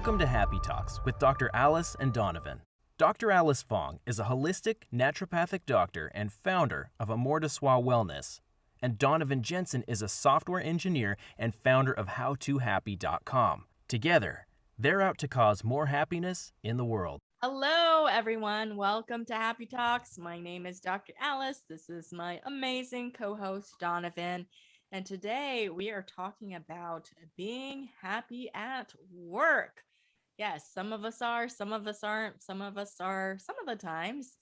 Welcome to Happy Talks with Dr. Alice and Donovan. Dr. Alice Fong is a holistic naturopathic doctor and founder of Amor de Soi Wellness. And Donovan Jensen is a software engineer and founder of HowToHappy.com. Together, they're out to cause more happiness in the world. Hello, everyone. Welcome to Happy Talks. My name is Dr. Alice. This is my amazing co-host, Donovan. And today we are talking about being happy at work. Yes, some of us are, some of us aren't, some of us are some of the times.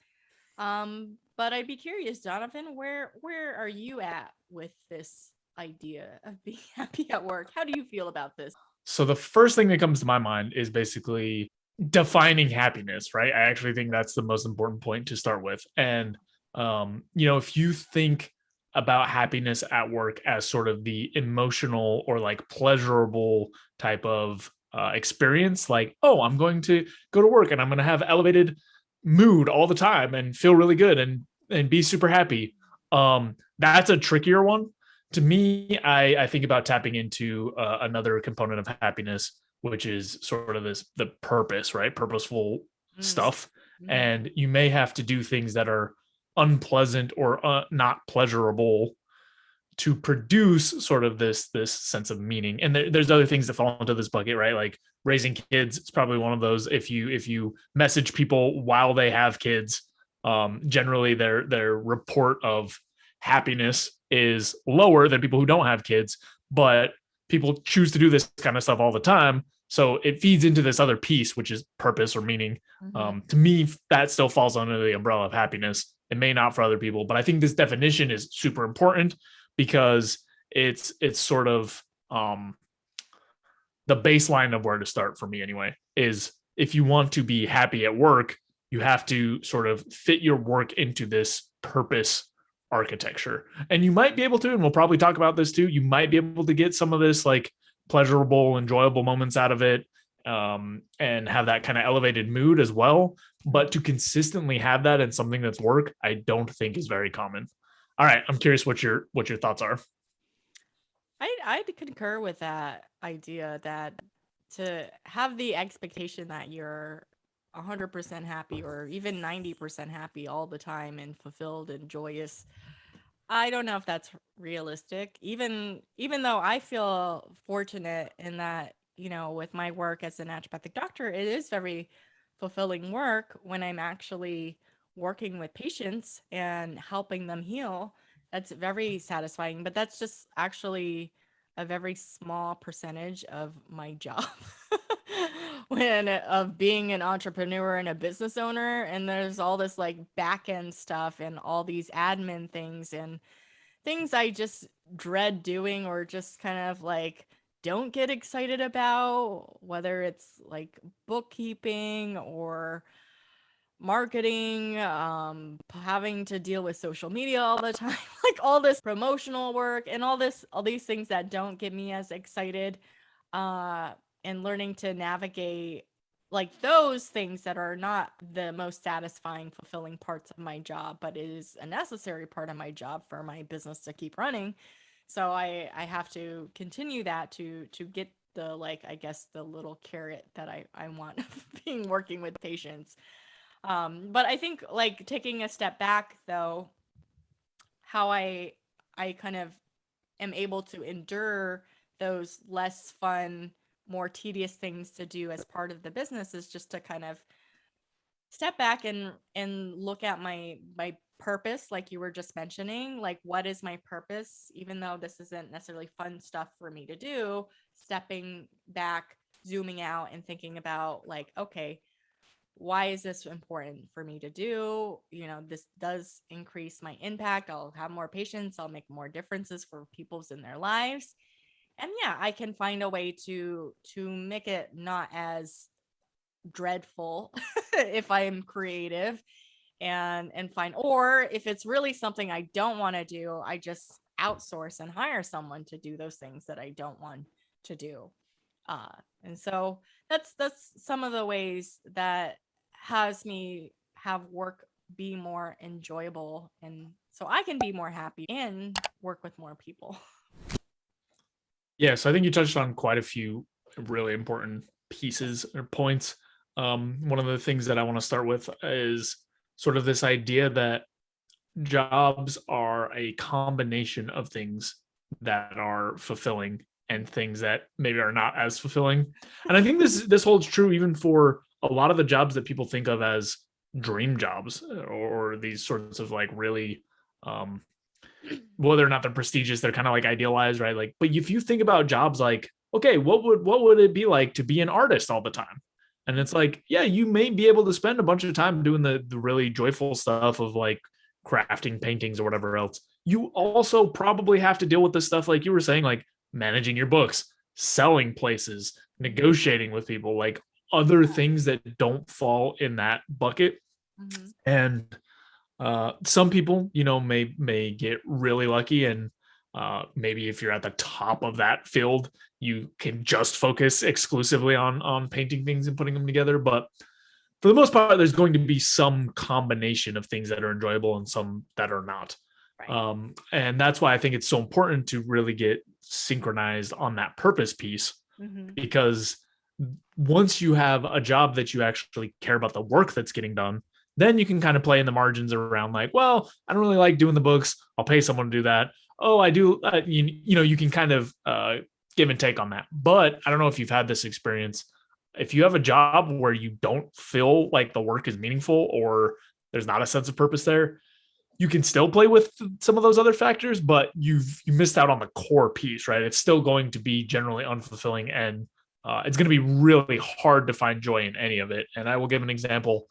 But I'd be curious, Donovan, where are you at with this idea of being happy at work? How do you feel about this? So the first thing that comes to my mind is basically defining happiness, right? I actually think that's the most important point to start with. And if you think about happiness at work as sort of the emotional or like pleasurable type of experience, like, oh, I'm going to go to work and I'm going to have elevated mood all the time and feel really good and be super happy. That's a trickier one. To me, I think about tapping into another component of happiness, which is sort of the purpose, right? Purposeful stuff. And you may have to do things that are unpleasant or not pleasurable to produce sort of this sense of meaning. And there's other things that fall into this bucket, right? Like raising kids. It's probably one of those. If you message people while they have kids, generally their report of happiness is lower than people who don't have kids, but people choose to do this kind of stuff all the time. So it feeds into this other piece, which is purpose or meaning. To me, that still falls under the umbrella of happiness. It may not for other people, but I think this definition is super important because it's sort of the baseline of where to start for me anyway, is if you want to be happy at work, you have to sort of fit your work into this purpose architecture. And you might be able to, and we'll probably talk about this too, you might be able to get some of this like pleasurable, enjoyable moments out of it, and have that kind of elevated mood as well. But to consistently have that in something that's work, I don't think is very common. All right, I'm curious what your thoughts are. I'd concur with that idea that to have the expectation that you're 100% happy or even 90% happy all the time and fulfilled and joyous, I don't know if that's realistic. Even though I feel fortunate in that, with my work as a naturopathic doctor, it is very fulfilling work when I'm actually working with patients and helping them heal. That's very satisfying, but that's just actually a very small percentage of my job when of being an entrepreneur and a business owner. And there's all this like back end stuff and all these admin things and things I just dread doing or just kind of like don't get excited about, whether it's like bookkeeping or marketing, having to deal with social media all the time, like all this promotional work and all these things that don't get me as excited, and learning to navigate like those things that are not the most satisfying, fulfilling parts of my job, but it is a necessary part of my job for my business to keep running. So I have to continue that to get the, like, I guess the little carrot that I want being working with patients. But I think like taking a step back though, how I kind of am able to endure those less fun, more tedious things to do as part of the business is just to kind of step back and look at my purpose, like you were just mentioning, like what is my purpose, even though this isn't necessarily fun stuff for me to do, stepping back, zooming out and thinking about like, okay, why is this important for me to do? This does increase my impact. I'll have more patients. I'll make more differences for people's in their lives. And yeah, I can find a way to make it not as dreadful if I'm creative and find, or if it's really something I don't want to do, I just outsource and hire someone to do those things that I don't want to do. And so that's some of the ways that has me have work be more enjoyable, and so I can be more happy and work with more people. Yeah, so I think you touched on quite a few really important pieces or points. One of the things that I want to start with is sort of this idea that jobs are a combination of things that are fulfilling and things that maybe are not as fulfilling. And I think this holds true even for a lot of the jobs that people think of as dream jobs, or these sorts of like really um whether or not they're prestigious, they're kind of like idealized, right? Like, but if you think about jobs like, okay, what would it be like to be an artist all the time? And it's like, yeah, you may be able to spend a bunch of time doing the really joyful stuff of like crafting paintings or whatever else. You also probably have to deal with this stuff, like you were saying, like managing your books, selling places, negotiating with people, like other things that don't fall in that bucket. Mm-hmm. And some people, may get really lucky, and maybe if you're at the top of that field, you can just focus exclusively on painting things and putting them together. But for the most part, there's going to be some combination of things that are enjoyable and some that are not. Right. And that's why I think it's so important to really get synchronized on that purpose piece, Mm-hmm. because once you have a job that you actually care about the work that's getting done, then you can kind of play in the margins around like, well, I don't really like doing the books. I'll pay someone to do that. Oh, I do. You can kind of give and take on that. But I don't know if you've had this experience. If you have a job where you don't feel like the work is meaningful, or there's not a sense of purpose there, you can still play with some of those other factors, but you missed out on the core piece, right? It's still going to be generally unfulfilling, and it's going to be really hard to find joy in any of it. And I will give an example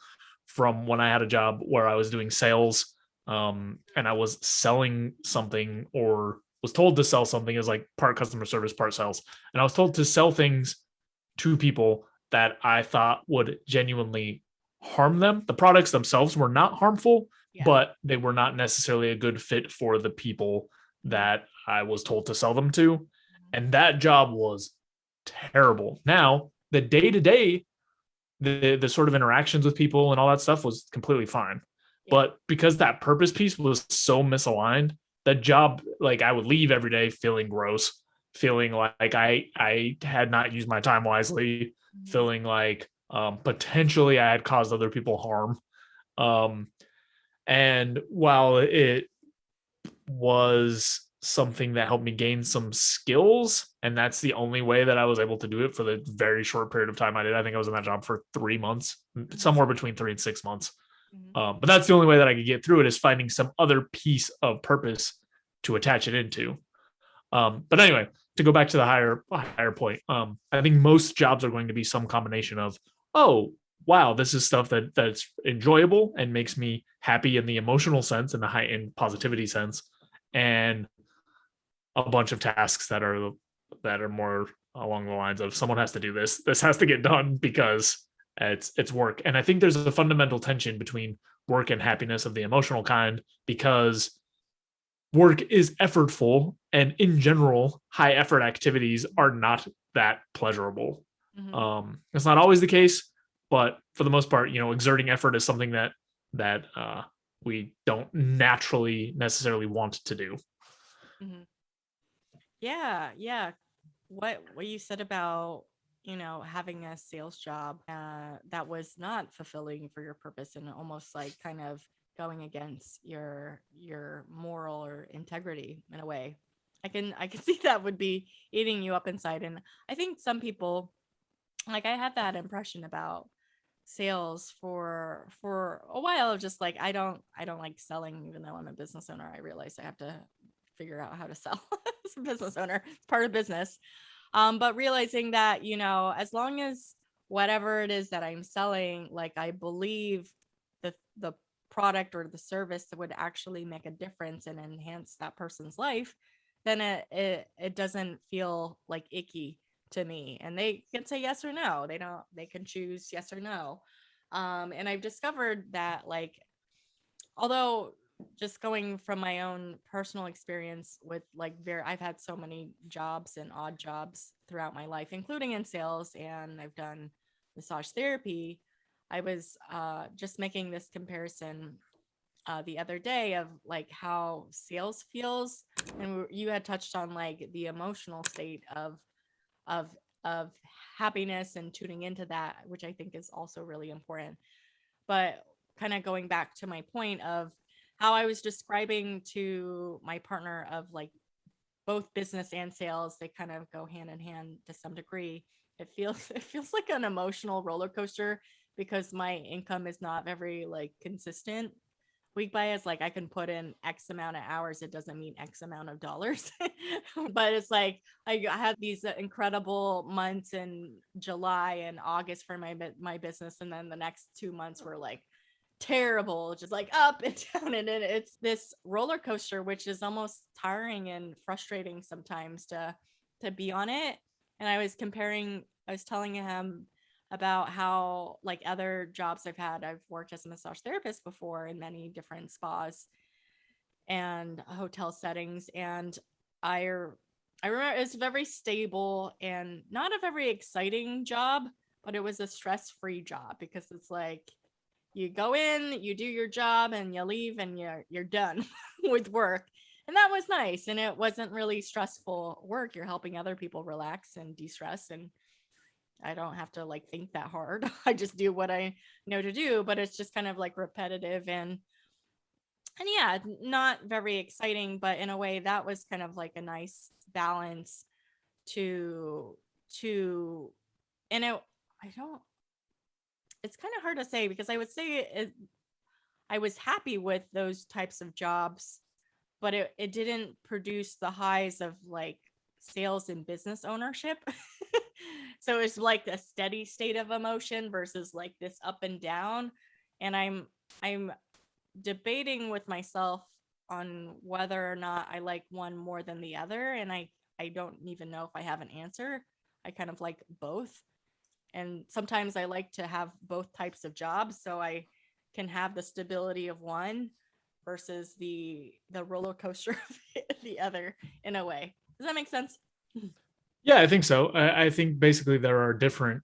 from when I had a job where I was doing sales, and I was selling something, or was told to sell something as like part customer service, part sales. And I was told to sell things to people that I thought would genuinely harm them. The products themselves were not harmful, Yeah. but they were not necessarily a good fit for the people that I was told to sell them to. And that job was terrible. Now, the day to day, the sort of interactions with people and all that stuff was completely fine. Yeah. But because that purpose piece was so misaligned, that job, like I would leave every day feeling gross, feeling like I had not used my time wisely, feeling like potentially I had caused other people harm. And while it was something that helped me gain some skills, and that's the only way that I was able to do it for the very short period of time I did. I think I was in that job for 3 months, somewhere between 3 and 6 months. But that's the only way that I could get through it, is finding some other piece of purpose to attach it into. But anyway, to go back to the higher point, I think most jobs are going to be some combination of, oh, wow, this is stuff that's enjoyable and makes me happy in the emotional sense and the high end positivity sense, and a bunch of tasks that are more along the lines of, someone has to do this. This has to get done because it's work. And I think there's a fundamental tension between work and happiness of the emotional kind, because work is effortful, and in general, high effort activities are not that pleasurable. It's not always the case, but for the most part, exerting effort is something that we don't naturally necessarily want to do. Mm-hmm. Yeah. What you said about having a sales job that was not fulfilling for your purpose, and almost like kind of going against your moral or integrity in a way. I can see that would be eating you up inside. And I think some people, like, I had that impression about sales for a while, just like I don't like selling. Even though I'm a business owner, I realize I have to figure out how to sell as a business owner. It's part of business. But realizing that, as long as whatever it is that I'm selling, like I believe the product or the service that would actually make a difference and enhance that person's life, then it doesn't feel like icky to me. And they can say yes or no. They can choose yes or no. And I've discovered that, like, although just going from my own personal experience with like I've had so many jobs and odd jobs throughout my life, including in sales, and I've done massage therapy. I was just making this comparison the other day of like how sales feels, and you had touched on like the emotional state of of happiness and tuning into that, which I think is also really important. But kind of going back to my point of how I was describing to my partner of like both business and sales, they kind of go hand in hand to some degree. It feels like an emotional roller coaster because my income is not very like consistent week by. It's like I can put in X amount of hours, it doesn't mean X amount of dollars. But it's like I had these incredible months in July and August for my business, and then the next 2 months were like terrible, just like up and down, and then it's this roller coaster, which is almost tiring and frustrating sometimes to be on it. And I was telling him about how like other jobs I've worked as a massage therapist before in many different spas and hotel settings, and I remember it's very stable and not a very exciting job, but it was a stress-free job because it's like you go in, you do your job, and you leave, and you're done with work. And that was nice. And it wasn't really stressful work. You're helping other people relax and de-stress. And I don't have to like think that hard. I just do what I know to do, but it's just kind of like repetitive and yeah, not very exciting, but in a way that was kind of like a nice balance to and it I don't it's kind of hard to say because I would say I was happy with those types of jobs, but it didn't produce the highs of like sales and business ownership. So it's like a steady state of emotion versus like this up and down. And I'm debating with myself on whether or not I like one more than the other. And I don't even know if I have an answer. I kind of like both. And sometimes I like to have both types of jobs so I can have the stability of one versus the roller coaster of the other in a way. Does that make sense? Yeah, I think so. I think basically there are different,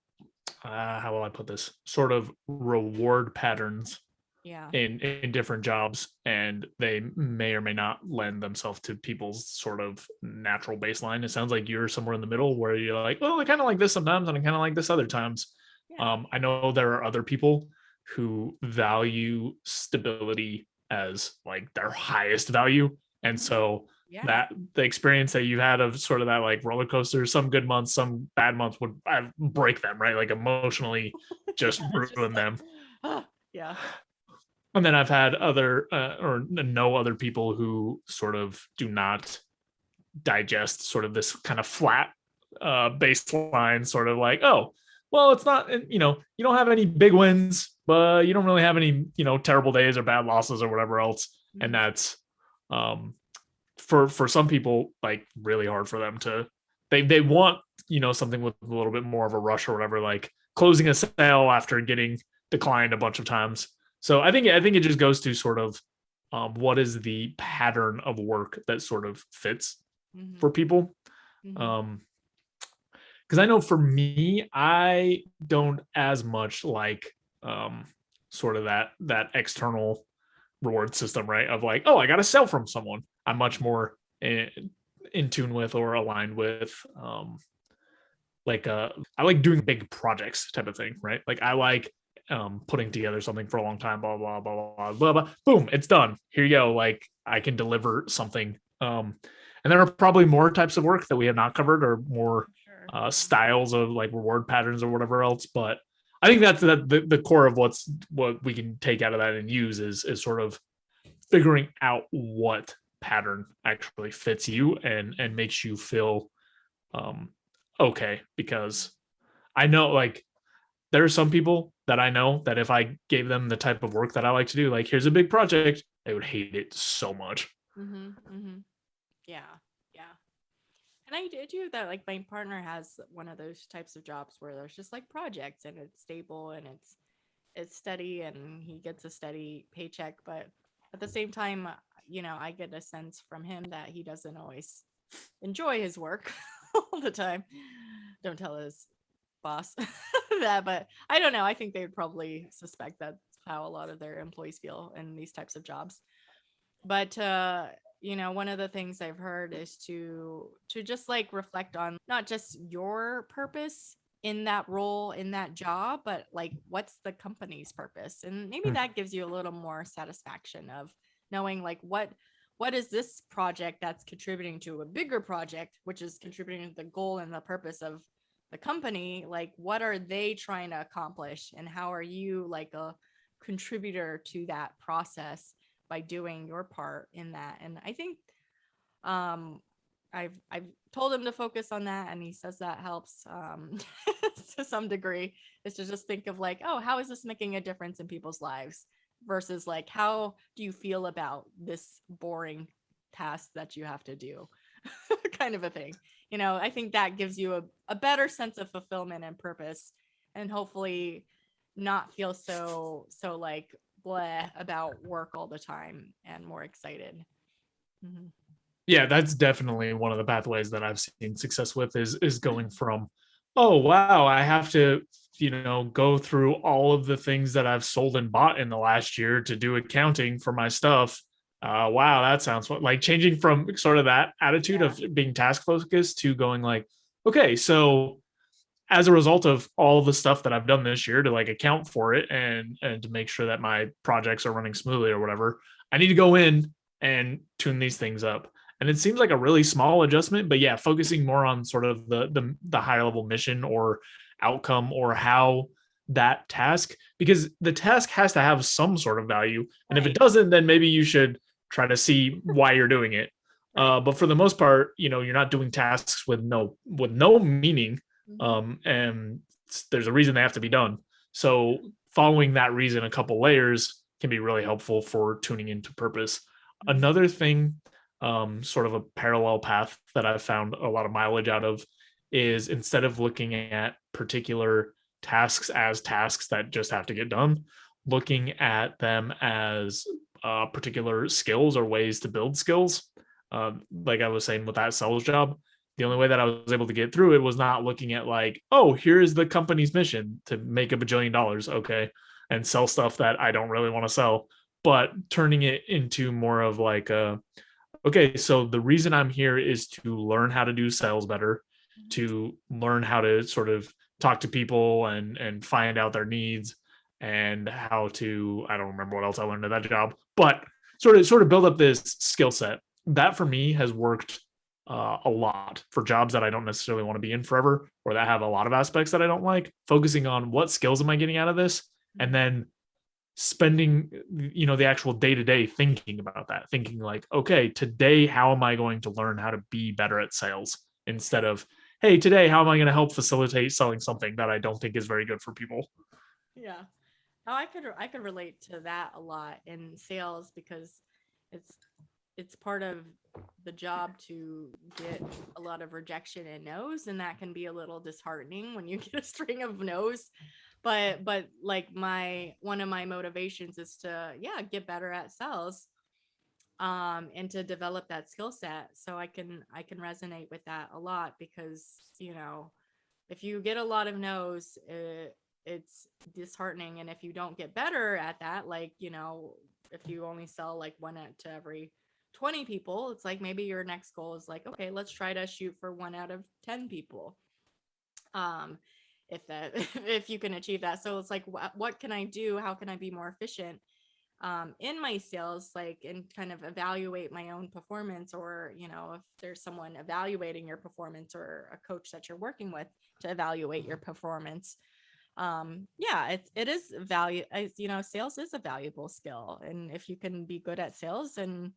how will I put this, sort of reward patterns Yeah. in different jobs, and they may or may not lend themselves to people's sort of natural baseline. It sounds like you're somewhere in the middle where you're like, well, I kind of like this sometimes, and I kind of like this other times. Yeah. I know there are other people who value stability as like their highest value, and so Yeah. that the experience that you had of sort of that like roller coaster, some good months, some bad months would break them, right? Like emotionally just Yeah, it's ruin just like, them. yeah. And then I've had other or no other people who sort of do not digest sort of this kind of flat baseline, sort of like, oh, well, it's not, you don't have any big wins, but you don't really have any, terrible days or bad losses or whatever else. And that's for some people like really hard for them to, they want, something with a little bit more of a rush or whatever, like closing a sale after getting declined a bunch of times. So I think it just goes to sort of what is the pattern of work that sort of fits for people. Mhm. Because I know for me, I don't as much like sort of that external reward system, right? Of like, oh, I got to sell from someone. I'm much more in tune with or aligned with I like doing big projects type of thing, right? Like I like putting together something for a long time, blah blah blah blah blah blah. Boom, it's done. Here you go. Like I can deliver something. And there are probably more types of work that we have not covered, or more Sure. styles of like reward patterns or whatever else. But I think that's the core of what we can take out of that and use is sort of figuring out what pattern actually fits you and makes you feel okay. Because I know like there are some people that I know that if I gave them the type of work that I like to do, like here's a big project, they would hate it so much. Yeah. Yeah. And I did do that. Like my partner has one of those types of jobs where there's just like projects and it's stable and it's steady and he gets a steady paycheck. But at the same time, I get a sense from him that he doesn't always enjoy his work all the time. Don't tell his boss that, but I don't know. I think they would probably suspect that's how a lot of their employees feel in these types of jobs. But one of the things I've heard is to just like reflect on not just your purpose in that role, in that job, but like what's the company's purpose, and maybe Hmm. that gives you a little more satisfaction of knowing like what is this project that's contributing to a bigger project, which is contributing to the goal and the purpose of the company. Like what are they trying to accomplish, and how are you like a contributor to that process by doing your part in that. And I think um I've told him to focus on that, and he says that helps to some degree, is to just think of like, oh, how is this making a difference in people's lives, versus like, how do you feel about this boring task that you have to do, kind of a thing. I think that gives you a better sense of fulfillment and purpose, and hopefully not feel so like bleh about work all the time, and more excited. Mhm. Yeah, that's definitely one of the pathways that I've seen success with is going from, oh wow, I have to, go through all of the things that I've sold and bought in the last year to do accounting for my stuff. Wow, that sounds fun. Like changing from sort of that attitude Yeah. of being task focused to going like, okay, so as a result of all the stuff that I've done this year to like account for it and to make sure that my projects are running smoothly or whatever, I need to go in and tune these things up. And it seems like a really small adjustment, but yeah, focusing more on sort of the higher level mission or outcome or how that task, because the task has to have some sort of value. And if it Right. doesn't, then maybe you should try to see why you're doing it. Right. But for the most part, you're not doing tasks with no meaning, Mhm. and there's a reason they have to be done. So following that reason a couple layers can be really helpful for tuning into purpose. Mhm. Another thing, sort of a parallel path that I've found a lot of mileage out of, is instead of looking at particular tasks as tasks that just have to get done, looking at them as particular skills or ways to build skills. Like I was saying with that sales job, the only way that I was able to get through it was not looking at like, oh, here's the company's mission to make a bajillion dollars, okay, and sell stuff that I don't really want to sell, but turning it into more of like okay, so the reason I'm here is to learn how to do sales better, Mhm. to learn how to sort of talk to people and find out their needs and how to, I don't remember what else I learned at that job, but sort of build up this skill set. That for me has worked a lot for jobs that I don't necessarily want to be in forever or that have a lot of aspects that I don't like. Focusing on what skills am I getting out of this, and Mhm. then spending the actual day to day thinking about that, thinking like, okay, today how am I going to learn how to be better at sales, instead of, hey, today how am I going to help facilitate selling something that I don't think is very good for people. Yeah. Oh, I could relate to that a lot in sales, because it's it's part of the job to get a lot of rejection and no's, and that can be a little disheartening when you get a string of no's. But like my one of my motivations is to, yeah, get better at sales, and to develop that skill set. So I can resonate with that a lot, because if you get a lot of no's, it's disheartening. And if you don't get better at that, like, if you only sell like one to every 20 people, it's like maybe your next goal is like, okay, let's try to shoot for 1 out of 10 people. Um, if that if you can achieve that. So it's like, what can I do? How can I be more efficient in my sales, like, and kind of evaluate my own performance, or if there's someone evaluating your performance, or a coach that you're working with to evaluate your performance. Yeah, it is value. Sales is a valuable skill, and if you can be good at sales, and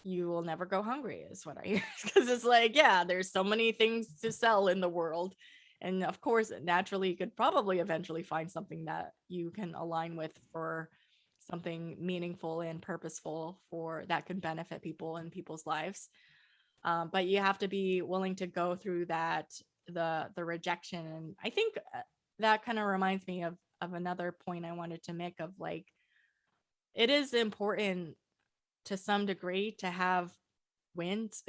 you will never go hungry, is what I hear. Because it's like, yeah, there's so many things to sell in the world, and of course naturally you could probably eventually find something that you can align with, for something meaningful and purposeful, for that can benefit people and people's lives. But you have to be willing to go through that, the rejection. And I think that kind of reminds me of another point I wanted to make, of like, it is important to some degree to have wins.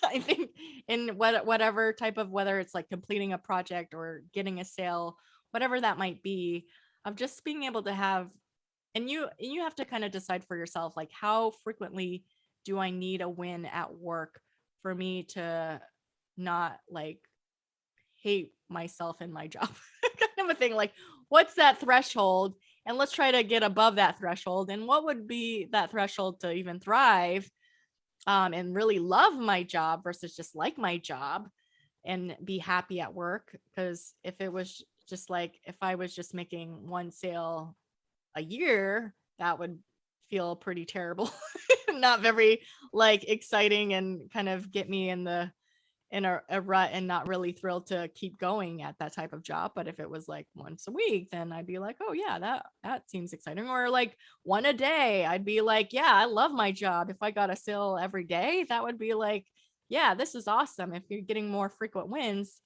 I think in whatever type of, whether it's like completing a project or getting a sale, whatever that might be, of just being able to have, and you have to kind of decide for yourself, like, how frequently do I need a win at work for me to not like hate myself in my job? Kind of a thing. Like, what's that threshold? And let's try to get above that threshold. And what would be that threshold to even thrive and really love my job versus just like my job and be happy at work? Because if it was just like, if I was just making one sale a year, that would feel pretty terrible. Not very like exciting and kind of get me in a rut and not really thrilled to keep going at that type of job. But if it was like once a week, then I'd be like, oh yeah, that seems exciting. Or like one a day, I'd be like, yeah, I love my job. If I got a sale every day, that would be like, yeah, this is awesome. If you're getting more frequent wins.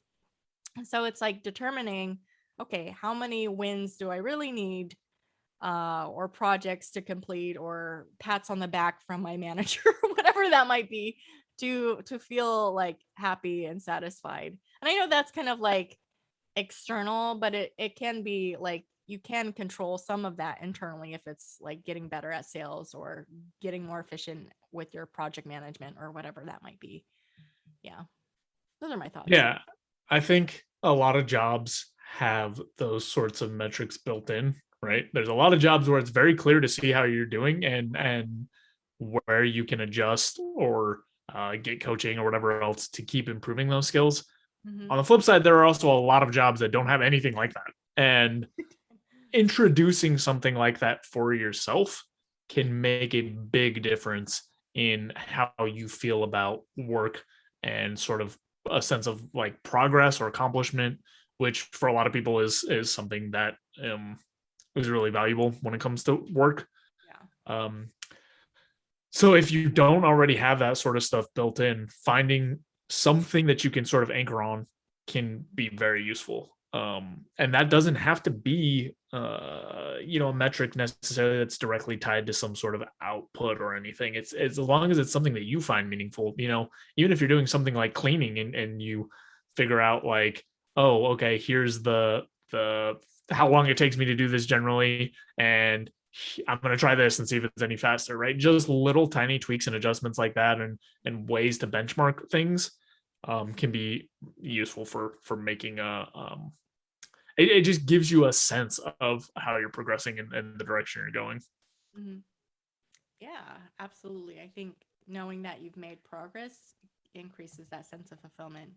So it's like determining, okay, how many wins do I really need, or projects to complete, or pats on the back from my manager, whatever that might be, to feel like happy and satisfied. And I know that's kind of like external, but it can be like you can control some of that internally if it's like getting better at sales or getting more efficient with your project management or whatever that might be. Yeah. Those are my thoughts. Yeah, I think a lot of jobs have those sorts of metrics built in, right? There's a lot of jobs where it's very clear to see how you're doing and where you can adjust or get coaching or whatever else to keep improving those skills. Mm-hmm. On the flip side, there are also a lot of jobs that don't have anything like that. And introducing something like that for yourself can make a big difference in how you feel about work and sort of a sense of like progress or accomplishment, which for a lot of people is something that is really valuable when it comes to work. Yeah. So if you don't already have that sort of stuff built in, finding something that you can sort of anchor on can be very useful. And that doesn't have to be, a metric necessarily that's directly tied to some sort of output or anything. It's as long as it's something that you find meaningful, even if you're doing something like cleaning and you figure out like, oh, okay, here's the how long it takes me to do this generally. And I'm going to try this and see if it's any faster, right? Just little tiny tweaks and adjustments like that and ways to benchmark things can be useful for making it just gives you a sense of how you're progressing in the direction you're going. Mm-hmm. Yeah, absolutely. I think knowing that you've made progress increases that sense of fulfillment.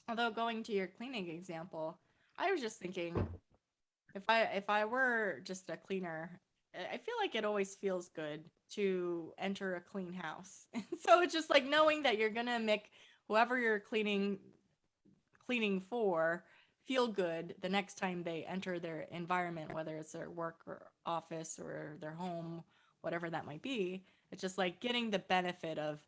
Although going to your cleaning example, I was just thinking if I were just a cleaner, I feel like it always feels good to enter a clean house. So it's just like knowing that you're gonna make whoever you're cleaning for feel good the next time they enter their environment, whether it's their work or office or their home, whatever that might be. It's just like getting the benefit of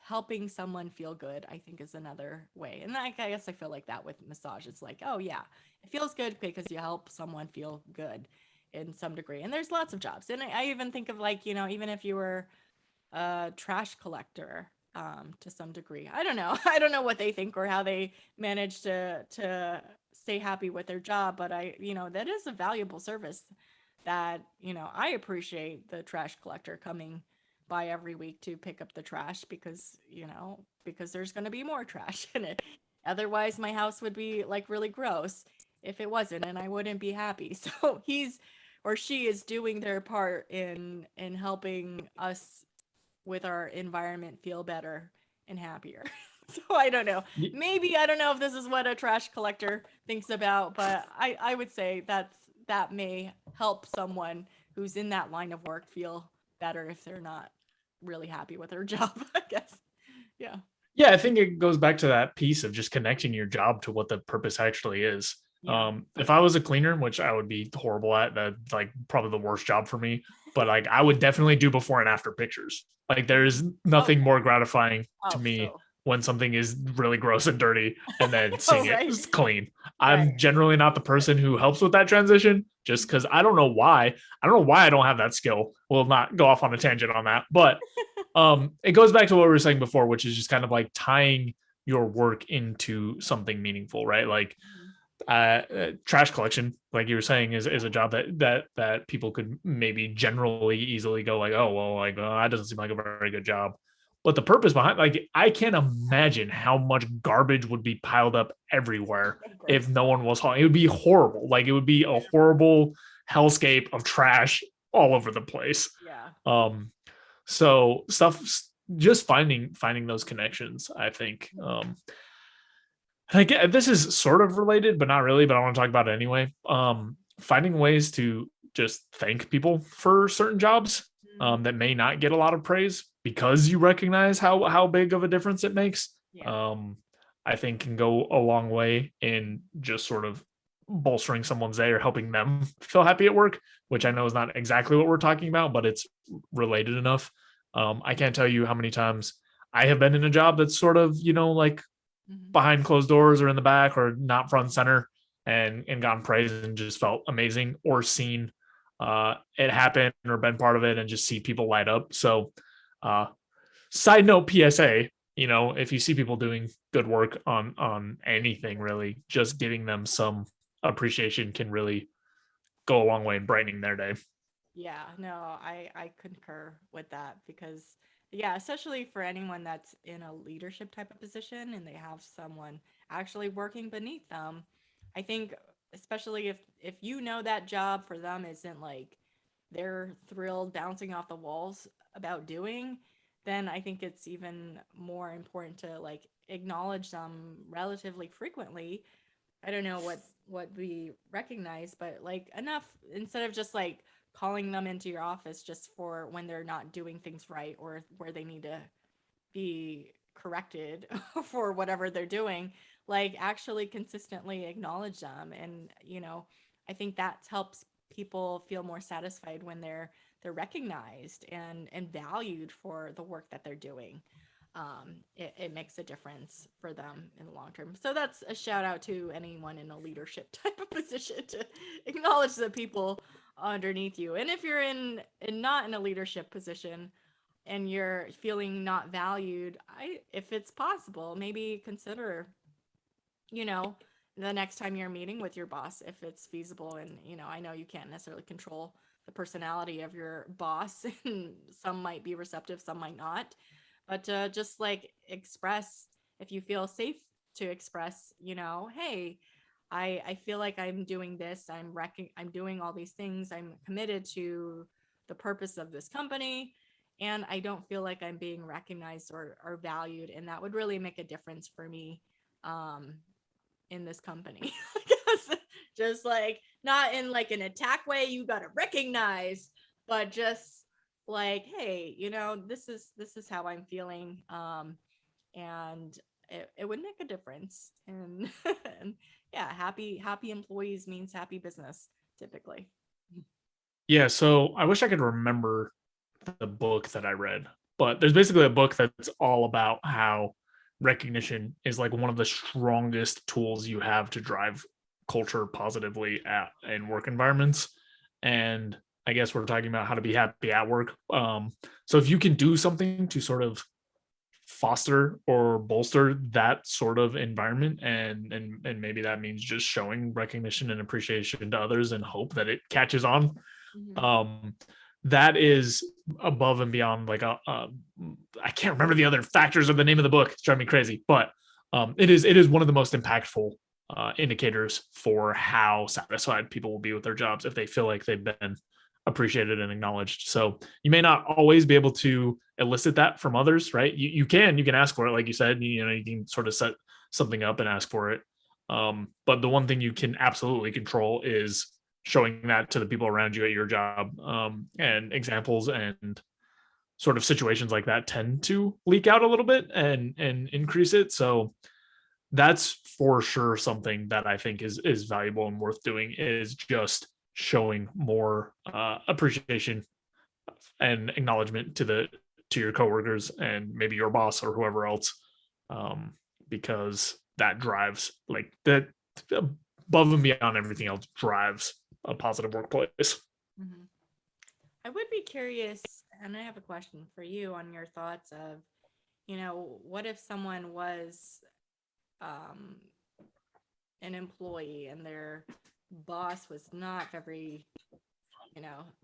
helping someone feel good, I think, is another way. And I guess I feel like that with massage. It's like, oh yeah, it feels good because you help someone feel good in some degree. And there's lots of jobs. And I even think of like, even if you were a trash collector, to some degree. I don't know. I don't know what they think or how they manage to stay happy with their job, but that is a valuable service that, I appreciate the trash collector coming by every week to pick up the trash because there's going to be more trash in it. Otherwise my house would be like really gross if it wasn't, and I wouldn't be happy. So he's or she is doing their part in helping us with our environment feel better and happier. So I don't know. Maybe I don't know if this is what a trash collector thinks about, but I would say that may help someone who's in that line of work feel better if they're not really happy with their job, I guess. Yeah. Yeah, I think it goes back to that piece of just connecting your job to what the purpose actually is. Yeah. If I was a cleaner, which I would be horrible at, that like probably the worst job for me, but like I would definitely do before and after pictures. Like there's nothing more gratifying to me when something is really gross and dirty and then seeing it clean. I'm generally not the person who helps with that transition just because I don't know why. I don't know why I don't have that skill. We'll not go off on a tangent on that, but it goes back to what we were saying before, which is just kind of like tying your work into something meaningful, right? Like Trash collection, like you were saying, is a job that people could maybe generally easily go like, oh well, like that doesn't seem like a very good job. But the purpose behind, like, I can't imagine how much garbage would be piled up everywhere if no one was hauling. It would be horrible. Like, it would be a horrible hellscape of trash all over the place. Yeah. So stuff, just finding those connections, I think. I get this is sort of related, but not really. But I want to talk about it anyway. Finding ways to just thank people for certain jobs that may not get a lot of praise because you recognize how big of a difference it makes. Yeah. I think can go a long way in just sort of bolstering someone's day or helping them feel happy at work, which I know is not exactly what we're talking about, but it's related enough. I can't tell you how many times I have been in a job that's sort of, like behind closed doors or in the back or not front and center and gotten praise and just felt amazing, or seen it happen or been part of it and just see people light up. So side note PSA, if you see people doing good work on anything, really just giving them some appreciation can really go a long way in brightening their day. Yeah, no, I concur with that because yeah, especially for anyone that's in a leadership type of position and they have someone actually working beneath them. I think especially if you know that job for them isn't like they're thrilled bouncing off the walls about doing, then I think it's even more important to like acknowledge them relatively frequently. I don't know what we recognize, but like enough instead of just like calling them into your office just for when they're not doing things right or where they need to be corrected for whatever they're doing, like actually consistently acknowledge them. And I think that helps people feel more satisfied when they're recognized and valued for the work that they're doing. It makes a difference for them in the long term. So that's a shout out to anyone in a leadership type of position to acknowledge the people underneath you. And if you're in not in a leadership position and you're feeling not valued, if it's possible, maybe consider, the next time you're meeting with your boss, if it's feasible. And, I know you can't necessarily control the personality of your boss, and some might be receptive, some might not. But just like express, if you feel safe to express, hey, I feel like I'm doing this, I'm doing all these things, I'm committed to the purpose of this company, and I don't feel like I'm being recognized or valued, and that would really make a difference for me in this company. Just like not in like an attack way, you gotta recognize, but just like, hey, this is how I'm feeling, and it would make a difference. And, and yeah, happy employees means happy business typically. Yeah, so I wish I could remember the book that I read, but there's basically a book that's all about how recognition is like one of the strongest tools you have to drive culture positively in work environments. And I guess we're talking about how to be happy at work. So if you can do something to sort of foster or bolster that sort of environment, and maybe that means just showing recognition and appreciation to others and hope that it catches on, um that is above and beyond like I can't remember the other factors of the name of the book, it's driving me crazy, but it is one of the most impactful indicators for how satisfied people will be with their jobs if they feel like they've been appreciated and acknowledged. So you may not always be able to elicit that from others, right? You can ask for it, like you said. You can sort of set something up and ask for it. But the one thing you can absolutely control is showing that to the people around you at your job. And examples and sort of situations like that tend to leak out a little bit and increase it. So that's for sure something that I think is valuable and worth doing, is just showing more appreciation and acknowledgement to your coworkers and maybe your boss or whoever else, because that drives like that above and beyond everything else, drives a positive workplace. Mhm. I would be curious, and I have a question for you on your thoughts of, what if someone was um, an employee and their boss was not very,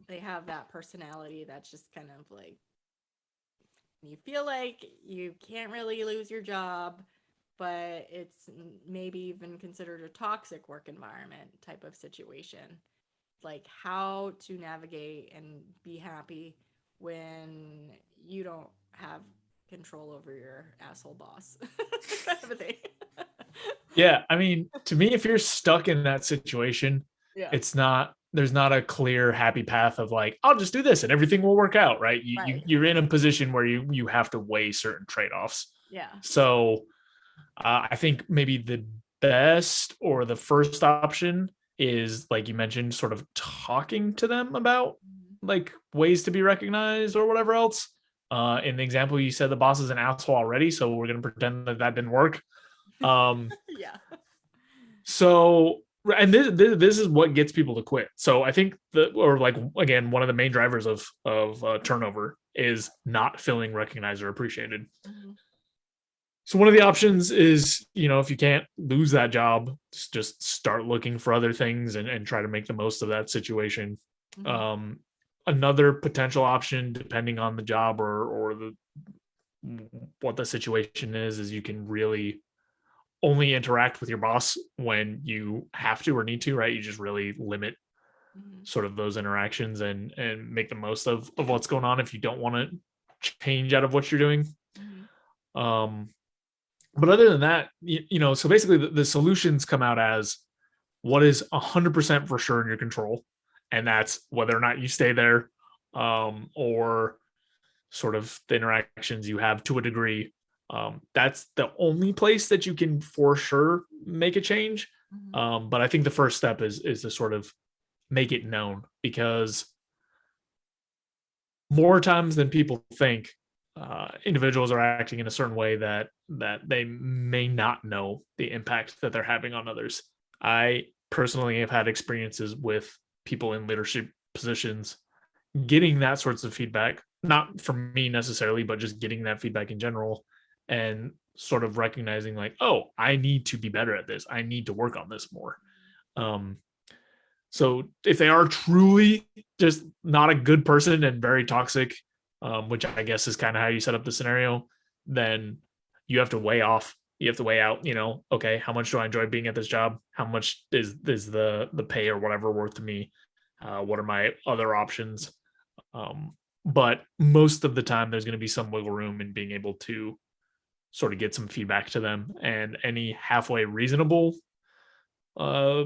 they have that personality that's just kind of like, you feel like you can't really lose your job, but it's maybe even considered a toxic work environment type of situation. Like how to navigate and be happy when you don't have control over your asshole boss. Kind of a thing. Yeah, I mean, to me, if you're stuck in that situation, Yeah. there's not a clear happy path of like, I'll just do this and everything will work out, right? Right. You're in a position where you have to weigh certain trade-offs. Yeah. So I think maybe the best or the first option is, like you mentioned, sort of talking to them about like ways to be recognized or whatever else. In the example, you said the boss is an asshole already, so we're gonna pretend that didn't work. Yeah. So, and this is what gets people to quit. So I think or like again, one of the main drivers of turnover is not feeling recognized or appreciated. Mhm. So one of the options is, if you can't lose that job, just start looking for other things and try to make the most of that situation. Mhm. Another potential option, depending on the job or what the situation is you can really only interact with your boss when you have to or need to, right? You just really limit Mhm. sort of those interactions and make the most of what's going on if you don't want to change out of what you're doing. Mhm. Um, but other than that, so basically the solutions come out as what is 100% for sure in your control, and that's whether or not you stay there, or sort of the interactions you have to a degree. That's the only place that you can for sure make a change. Mhm. But I think the first step is to sort of make it known, because more times than people think, individuals are acting in a certain way that they may not know the impact that they're having on others. I personally have had experiences with people in leadership positions getting that sorts of feedback, not from me necessarily, but just getting that feedback in general, and sort of recognizing like, oh, I need to be better at this. I need to work on this more. Um, so if they are truly just not a good person and very toxic, which I guess is kind of how you set up the scenario, then you have to weigh off. You have to weigh out, okay, how much do I enjoy being at this job? How much is the pay or whatever worth to me? What are my other options? But most of the time, there's going to be some wiggle room in being able to sort of get some feedback to them, and any halfway reasonable uh,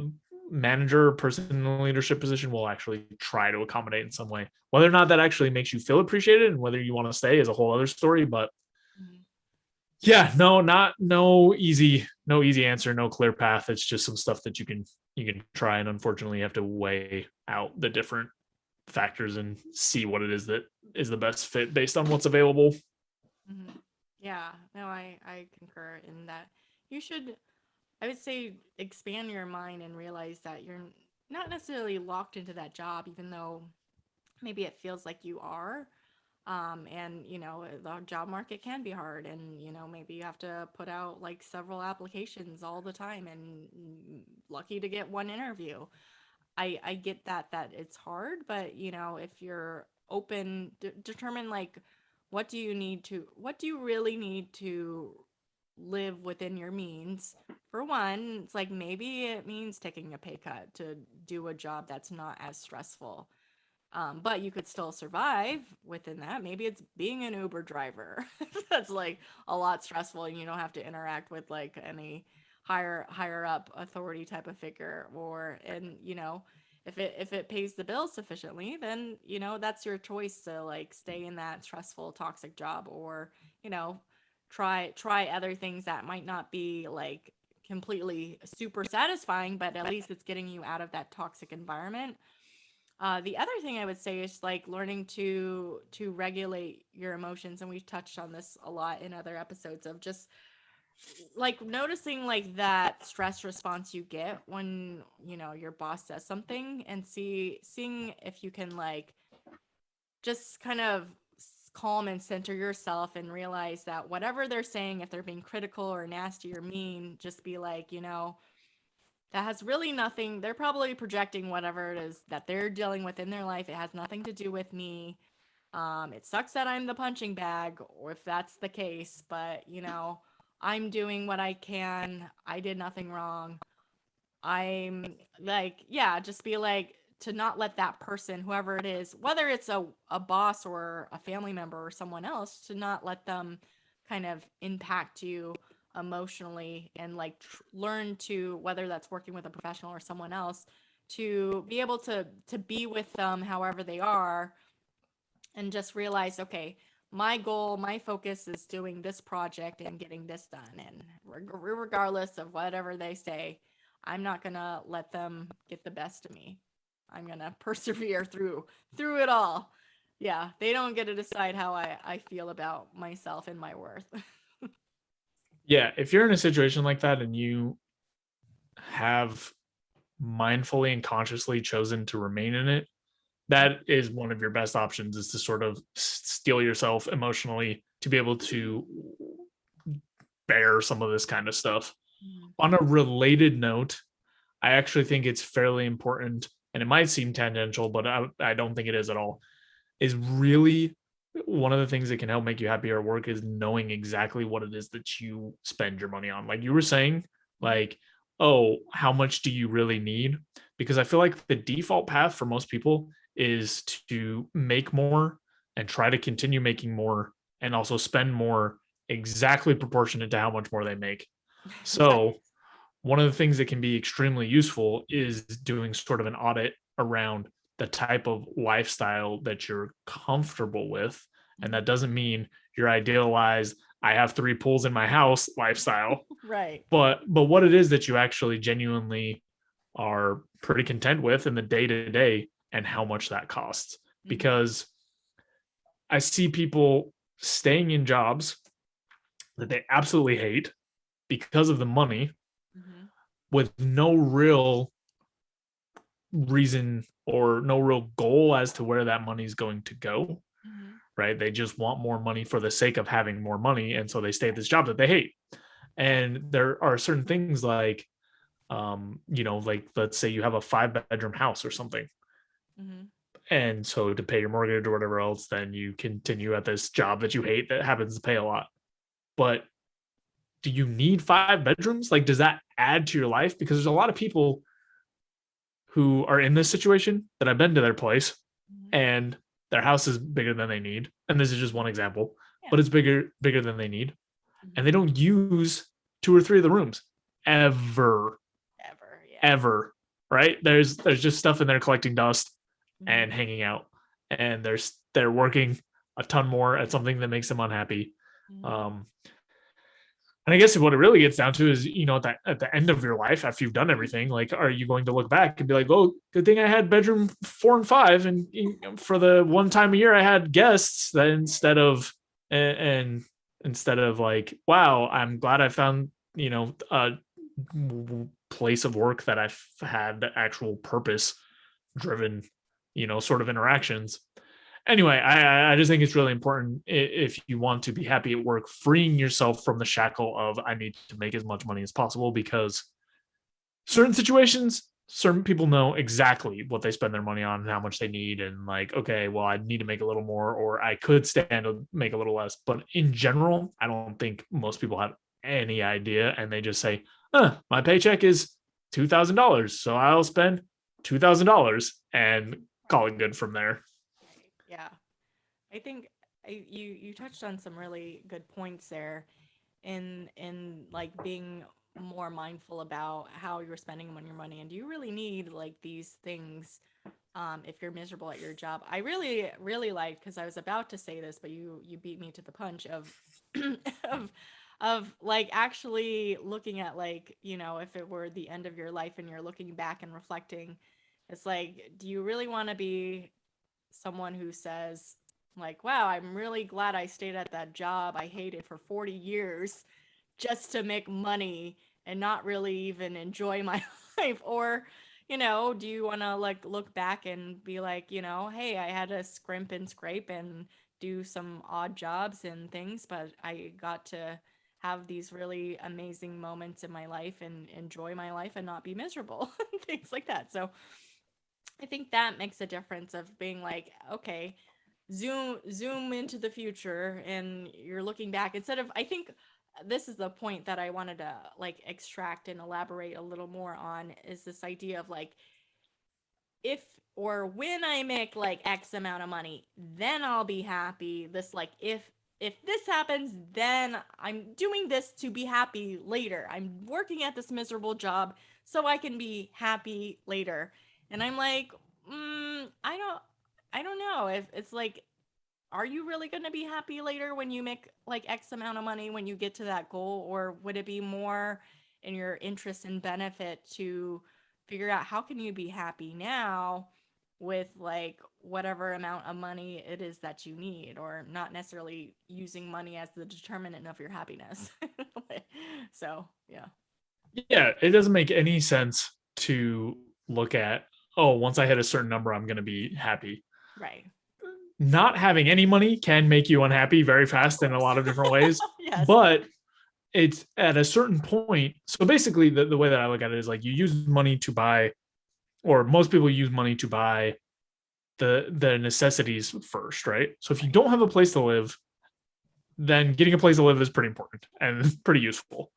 manager or person in a leadership position will actually try to accommodate in some way. Whether or not that actually makes you feel appreciated and whether you want to stay is a whole other story. But Mhm. yeah, no easy answer, no clear path. It's just some stuff that you can try, and unfortunately, you have to weigh out the different factors and see what it is that is the best fit based on what's available. Mhm. Yeah, no, I concur in that. You should, I would say, expand your mind and realize that you're not necessarily locked into that job, even though maybe it feels like you are. And the job market can be hard, and maybe you have to put out like several applications all the time, and lucky to get one interview. I get that it's hard, but if you're open, determine like what do you really need to live within your means. For one, it's like maybe it means taking a pay cut to do a job that's not as stressful. But you could still survive within that. Maybe it's being an Uber driver. That's like a lot stressful, and you don't have to interact with like any higher up authority type of figure. Or and if it pays the bills sufficiently, then that's your choice to like stay in that stressful toxic job, or you know try other things that might not be like completely super satisfying, but at least it's getting you out of that toxic environment. The other thing I would say is like learning to regulate your emotions, and we've touched on this a lot in other episodes, of just like noticing like that stress response you get when your boss says something, and seeing if you can like just kind of calm and center yourself and realize that whatever they're saying, if they're being critical or nasty or mean, just be like, that has really nothing. They're probably projecting whatever it is that they're dealing with in their life. It has nothing to do with me. It sucks that I'm the punching bag, or if that's the case, but I'm doing what I can. I did nothing wrong. I'm like, yeah, just be like, to not let that person, whoever it is, whether it's a boss or a family member or someone else, to not let them kind of impact you emotionally, and like learn to, whether that's working with a professional or someone else, to be able to be with them however they are, and just realize, okay, my goal, my focus is doing this project and getting this done. And regardless of whatever they say, I'm not going to let them get the best of me. I'm going to persevere through it all. Yeah, they don't get to decide how I feel about myself and my worth. Yeah, if you're in a situation like that and you have mindfully and consciously chosen to remain in it, that is one of your best options, is to sort of steel yourself emotionally to be able to bear some of this kind of stuff. On a related note, I actually think it's fairly important, and it might seem tangential, but I don't think it is at all, is really one of the things that can help make you happier at work is knowing exactly what it is that you spend your money on. Like you were saying, like, oh, how much do you really need? Because I feel like the default path for most people is to make more and try to continue making more and also spend more, exactly proportionate to how much more they make. Right. So one of the things that can be extremely useful is doing sort of an audit around the type of lifestyle that you're comfortable with. And that doesn't mean your idealized, I have 3 pools in my house lifestyle, Right. but what it is that you actually genuinely are pretty content with in the day to day, and how much that costs. Because I see people staying in jobs that they absolutely hate because of the money, with no real reason or no real goal as to where that money is going to go, right? They just want more money for the sake of having more money, and so they stay at this job that they hate. And there are certain things like, like let's say you have a 5 bedroom house or something, and so to pay your mortgage or whatever else, then you continue at this job that you hate that happens to pay a lot. But do you need 5 bedrooms? Like, does that add to your life? Because there's a lot of people who are in this situation that I've been to their place and their house is bigger than they need. And this is just one example, but it's bigger than they need. And they don't use 2 or 3 of the rooms ever, ever. Right? There's just stuff in there collecting dust and hanging out, and they're working a ton more at something that makes them unhappy. And I guess what it really gets down to is, at the end of your life, after you've done everything, like, are you going to look back and be like, oh, good thing I had bedroom 4 and 5, and for the one time a year I had guests, that instead of like, wow, I'm glad I found a place of work that I've had actual purpose driven, sort of interactions. Anyway, I just think it's really important, if you want to be happy at work, freeing yourself from the shackle of, I need to make as much money as possible, because certain situations, certain people know exactly what they spend their money on and how much they need, and like, okay, well, I need to make a little more, or I could stand to make a little less. But in general, I don't think most people have any idea, and they just say, my paycheck is $2,000, so I'll spend $2,000 and call it good from there. Yeah. I think you touched on some really good points there, in like being more mindful about how you're spending on your money, and do you really need like these things, if you're miserable at your job. I really like, because I was about to say this, but you beat me to the punch of of like actually looking at, like, if it were the end of your life and you're looking back and reflecting, it's like, do you really want to be someone who says, like, wow, I'm really glad I stayed at that job I hated for 40 years just to make money and not really even enjoy my life? Or, do you want to like look back and be like, hey, I had to scrimp and scrape and do some odd jobs and things, but I got to have these really amazing moments in my life and enjoy my life and not be miserable, things like that. So I think that makes a difference of being like, okay, zoom into the future and you're looking back instead of, I think this is the point that I wanted to like extract and elaborate a little more on, is this idea of like, if or when I make like X amount of money, then I'll be happy. This like, if this happens, then I'm doing this to be happy later. I'm working at this miserable job so I can be happy later. And I'm like, I don't know if it's like, are you really going to be happy later when you make like X amount of money when you get to that goal? Or would it be more in your interest and benefit to figure out how can you be happy now with like whatever amount of money it is that you need, or not necessarily using money as the determinant of your happiness. So, yeah. Yeah, it doesn't make any sense to look at, oh, once I hit a certain number, I'm going to be happy. Right. Not having any money can make you unhappy very fast in a lot of different ways. Yes. But it's at a certain point. So basically, the way that I look at it is like you use money to buy, or most people use money to buy the necessities first, right? So if you don't have a place to live, then getting a place to live is pretty important and pretty useful.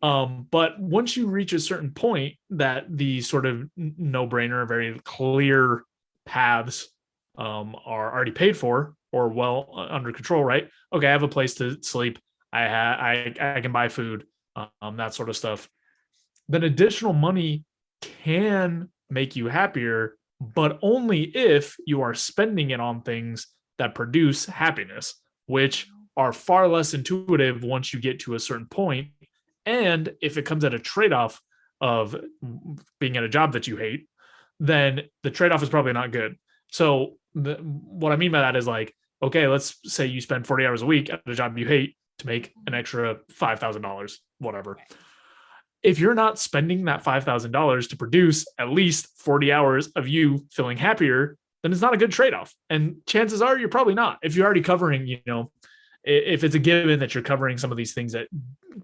But once you reach a certain point that the sort of no-brainer, very clear paths are already paid for or well under control, right? Okay, I have a place to sleep. I can buy food, that sort of stuff. Then additional money can make you happier, but only if you are spending it on things that produce happiness, which are far less intuitive once you get to a certain point. And if it comes at a trade-off of being at a job that you hate, then the trade-off is probably not good. So what I mean by that is like, okay, let's say you spend 40 hours a week at a job you hate to make an extra $5,000, whatever. If you're not spending that $5,000 to produce at least 40 hours of you feeling happier, then it's not a good trade-off. And chances are you're probably not. If you're already covering, if it's a given that you're covering some of these things that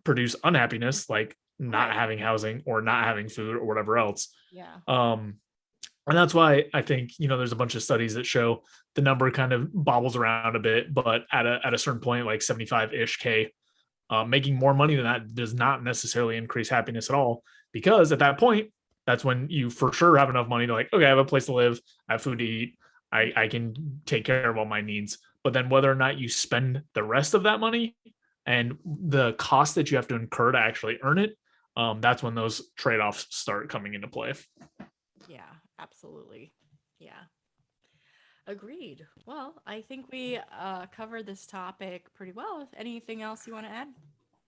produce unhappiness, like not having housing or not having food or whatever else. Yeah. And that's why I think, there's a bunch of studies that show the number kind of bobbles around a bit, but at a certain point, like 75-ish K, making more money than that does not necessarily increase happiness at all, because at that point, that's when you for sure have enough money to like, okay, I have a place to live, I have food to eat, I can take care of all my needs. But then whether or not you spend the rest of that money and the cost that you have to incur to actually earn it, that's when those trade-offs start coming into play. Yeah, absolutely. Yeah. Agreed. Well, I think we covered this topic pretty well. Anything else you want to add?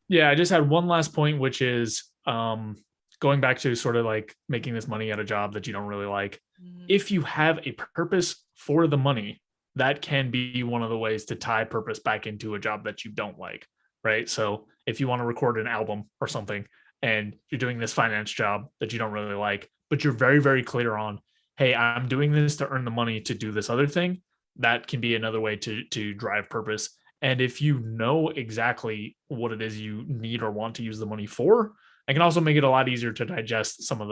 Yeah, I just had one last point, which is going back to sort of like making this money at a job that you don't really like. Mhm. If you have a purpose for the money, that can be one of the ways to tie purpose back into a job that you don't like, right? So if you want to record an album or something and you're doing this finance job that you don't really like, but you're very, very clear on, hey, I'm doing this to earn the money to do this other thing, that can be another way to drive purpose. And if you know exactly what it is you need or want to use the money for, it can also make it a lot easier to digest some of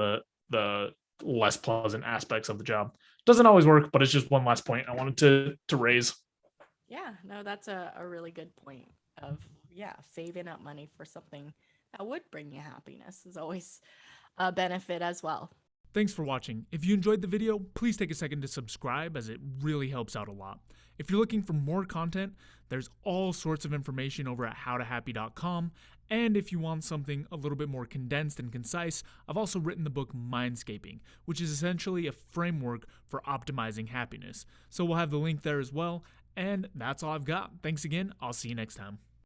the less pleasant aspects of the job. Doesn't always work, but it's just one last point I wanted to raise. Yeah, no, that's a really good point of, saving up money for something that would bring you happiness is always a benefit as well. Thanks for watching. If you enjoyed the video, please take a second to subscribe, as it really helps out a lot. If you're looking for more content, there's all sorts of information over at howtohappy.com. And if you want something a little bit more condensed and concise, I've also written the book Mindscaping, which is essentially a framework for optimizing happiness. So we'll have the link there as well. And that's all I've got. Thanks again. I'll see you next time.